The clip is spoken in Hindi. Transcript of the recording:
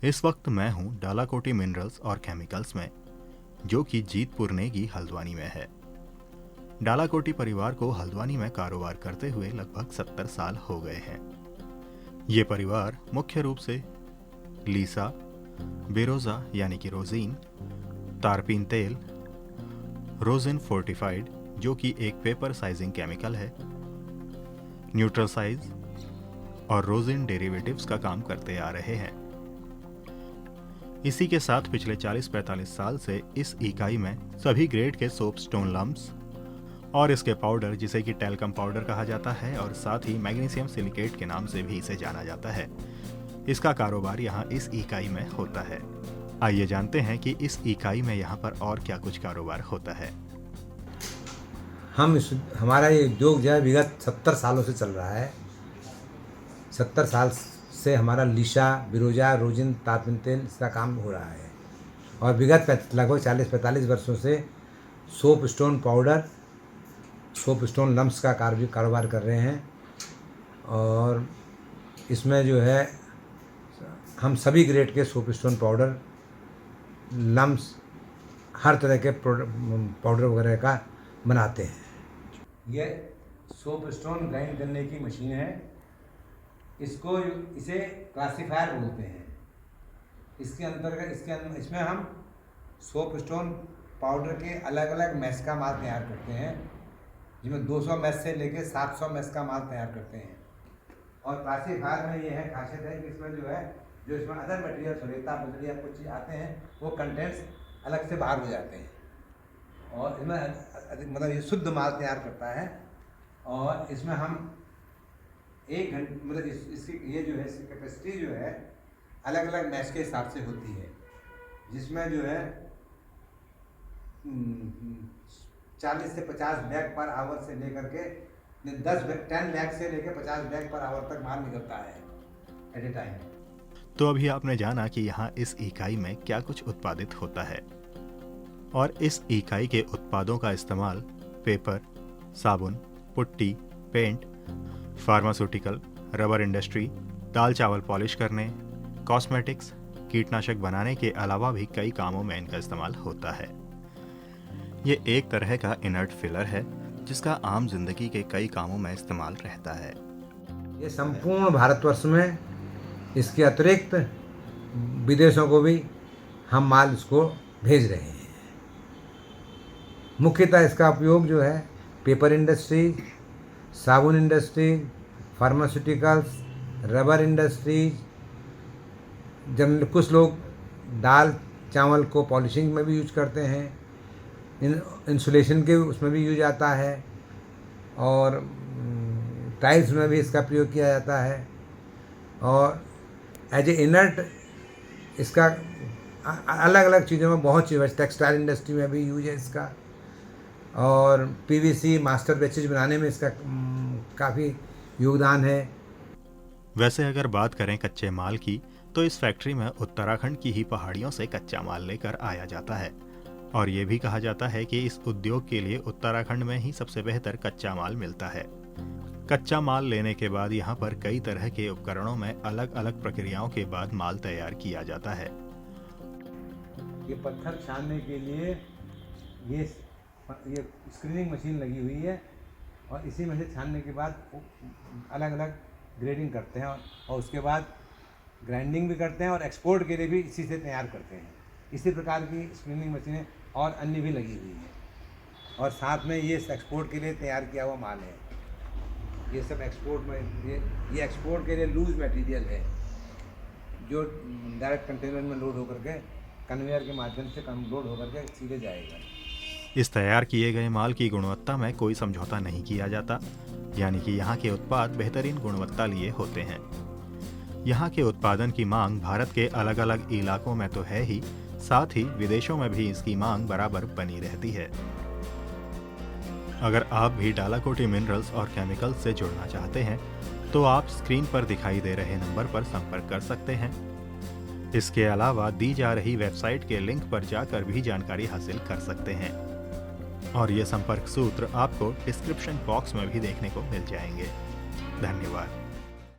इस वक्त मैं हूं डालाकोटी मिनरल्स और केमिकल्स में, जो कि जीतपुर नेगी हल्द्वानी में है। डालाकोटी परिवार को हल्द्वानी में कारोबार करते हुए लगभग 70 साल हो गए हैं। ये परिवार मुख्य रूप से लीसा, बेरोजा यानी कि रोजीन, तारपीन तेल, रोजिन फोर्टिफाइड जो कि एक पेपर साइजिंग केमिकल है, न्यूट्रल साइज और रोजिन डेरिवेटिव्स का काम करते आ रहे हैं। इसी के साथ पिछले 40-45 साल से इस इकाई में सभी ग्रेड के सोप स्टोन लम्प्स और इसके पाउडर, जिसे कि टैल्कम पाउडर कहा जाता है और साथ ही मैग्नीशियम सिलिकेट के नाम से भी इसे जाना जाता है, इसका कारोबार यहाँ इस इकाई में होता है। आइए जानते हैं कि इस इकाई में यहाँ पर और क्या कुछ कारोबार होता है। हमारा ये उद्योग जो है विगत 70 सालों से चल रहा है। 70 साल से हमारा लीसा, बिरोजा, रोजिन, तारपीन तेल इसका काम हो रहा है और विगत लगभग 40-45 वर्षों से soap stone powder, soap stone lumps का कारोबार कर रहे हैं। और इसमें जो है हम सभी ग्रेड के सोप स्टोन पाउडर, लम्प्स, हर तरह के पाउडर वगैरह का बनाते हैं। ये सोप स्टोन ग्राइंड करने की मशीन है। इसे क्लासीफायर बोलते हैं। इसके अंतर्गत इसमें हम सोप स्टोन पाउडर के अलग अलग मैश का माल तैयार करते हैं, जिसमें 200 मैश से लेकर 700 मैश का माल तैयार करते हैं। और क्लासीफायर में ये है खासियत है कि इसमें जो इसमें अदर मटेरियल, रेता, बजरी या कुछ चीज़ आते हैं, वो कंटेंट्स अलग से बाहर हो जाते हैं और इसमें मतलब ये शुद्ध माल तैयार करता है। और इसमें हम 1 घंटे मतलब इसकी ये जो है इसकी कैपेसिटी जो है अलग अलग मैश के हिसाब से होती है, जिसमें जो है 40 से 50 बैग पर आवर से लेकर के 10 बैग से लेकर 50 बैग पर आवर तक माल निकलता है एट ए टाइम। तो अभी आपने जाना कि यहाँ इस इकाई में क्या कुछ उत्पादित होता है और इस इकाई के उत्पादों का इस्तेमाल पेपर, साबुन, putty, paint, pharmaceutical, rubber industry, दाल चावल पॉलिश करने, कॉस्मेटिक्स, कीटनाशक बनाने के अलावा भी कई कामों में इनका इस्तेमाल होता है। ये एक तरह का इनर्ट फिलर है जिसका आम जिंदगी के कई कामों में इस्तेमाल रहता है। ये संपूर्ण भारतवर्ष में, इसके अतिरिक्त विदेशों को भी हम माल इसको भेज रहे हैं। मुख्यतः इसका उपयोग जो है पेपर इंडस्ट्री, साबुन इंडस्ट्री, फार्मास्यूटिकल्स, रबर इंडस्ट्रीज, जब कुछ लोग दाल चावल को पॉलिशिंग में भी यूज करते हैं, इंसुलेशन के उसमें भी यूज आता है और टाइल्स में भी इसका प्रयोग किया जाता है। और एज ए इनर्ट इसका अलग अलग चीज़ों में बहुत चीज़, टेक्सटाइल इंडस्ट्री में भी यूज है इसका, और पीवीसी मास्टर बैचेज बनाने में इसका काफ़ी योगदान है। वैसे अगर बात करें कच्चे माल की, तो इस फैक्ट्री में उत्तराखंड की ही पहाड़ियों से कच्चा माल लेकर आया जाता है और ये भी कहा जाता है कि इस उद्योग के लिए उत्तराखंड में ही सबसे बेहतर कच्चा माल मिलता है। कच्चा माल लेने के बाद यहाँ पर कई तरह के उपकरणों में अलग अलग प्रक्रियाओं के बाद माल तैयार किया जाता है। ये पत्थर छानने के लिए ये स्क्रीनिंग मशीन लगी हुई है और इसी में से छानने के बाद अलग अलग ग्रेडिंग करते हैं और उसके बाद ग्राइंडिंग भी करते हैं और एक्सपोर्ट के लिए भी इसी से तैयार करते हैं। इसी प्रकार की स्क्रीनिंग मशीनें और अन्य भी लगी हुई हैं और साथ में ये एक्सपोर्ट के लिए तैयार किया हुआ माल है। ये सब एक्सपोर्ट में ये एक्सपोर्ट के लिए लूज मटेरियल है, जो डायरेक्ट कंटेनर में लोड होकर के कन्वेयर के माध्यम से लोड होकर के सीधे जाएगा। इस तैयार किए गए माल की गुणवत्ता में कोई समझौता नहीं किया जाता, यानी कि यहाँ के उत्पाद बेहतरीन गुणवत्ता लिए होते हैं। यहाँ के उत्पादन की मांग भारत के अलग अलग इलाकों में तो है ही, साथ ही विदेशों में भी इसकी मांग बराबर बनी रहती है। अगर आप भी डालाकोटी मिनरल्स और केमिकल्स से जुड़ना चाहते हैं तो आप स्क्रीन पर दिखाई दे रहे नंबर पर संपर्क कर सकते हैं। इसके अलावा दी जा रही वेबसाइट के लिंक पर जाकर भी जानकारी हासिल कर सकते हैं और ये संपर्क सूत्र आपको डिस्क्रिप्शन बॉक्स में भी देखने को मिल जाएंगे। धन्यवाद।